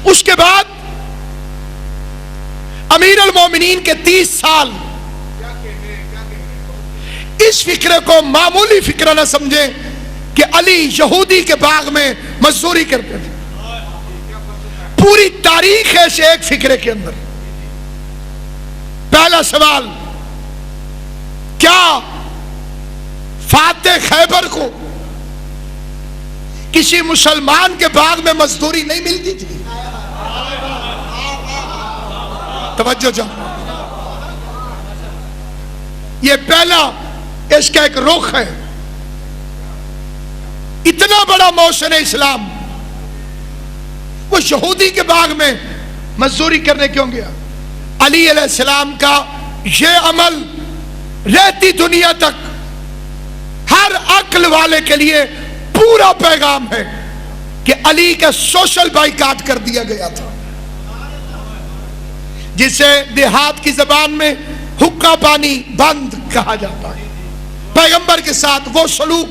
उसके बाद अमीर अल मोमिनीन के 30 साल इस फिक्र को मामूली फिक्र न समझे कि अली यहूदी के बाग में मजदूरी करते थे। पूरी तारीख है इस एक फिक्रे के अंदर। पहला सवाल, क्या फाते खैबर को किसी मुसलमान के बाग में मजदूरी नहीं मिलती थी? तवज्जो जाओ, ये पहला इसका एक रुख है। इतना बड़ा मौसम इस्लाम, वो यहूदी के बाग में मजदूरी करने क्यों गया? अली अलैहिस्सलाम का ये अमल रहती दुनिया तक हर अक्ल वाले के लिए पूरा पैगाम है कि अली का सोशल बाइकाट कर दिया गया था, जिसे देहात की जबान में हुक्का पानी बंद कहा जाता है। पैगंबर के साथ वो सलूक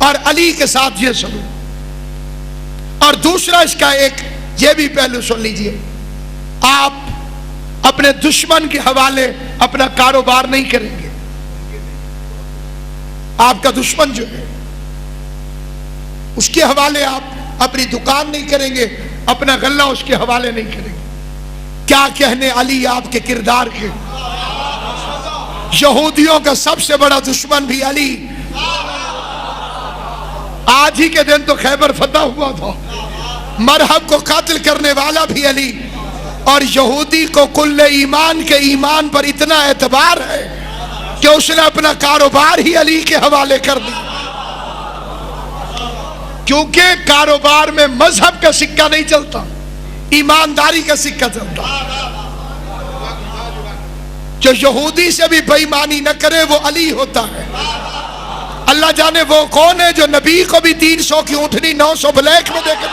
और अली के साथ ये सलूक। और दूसरा इसका एक ये भी पहलू सुन लीजिए, आप अपने दुश्मन के हवाले अपना कारोबार नहीं करेंगे। आपका दुश्मन जो है उसके हवाले आप अपनी दुकान नहीं करेंगे, अपना गल्ला उसके हवाले नहीं करेंगे। क्या कहने अली आपके किरदार के। यहूदियों का सबसे बड़ा दुश्मन भी अली। आज ही के दिन तो खैबर फतह हुआ था, मरहब को कत्ल करने वाला भी अली। और यहूदी को कुल्ले ईमान के ईमान पर इतना एतबार है कि उसने अपना कारोबार ही अली के हवाले कर दिया, क्योंकि कारोबार में मजहब का सिक्का नहीं चलता, ईमानदारी का सिक्का चलता। जो यहूदी से भी बेईमानी न करे वो अली होता है। अल्लाह जाने वो कौन है जो नबी को भी 300 की ऊँटनी 900 ब्लैक में देकर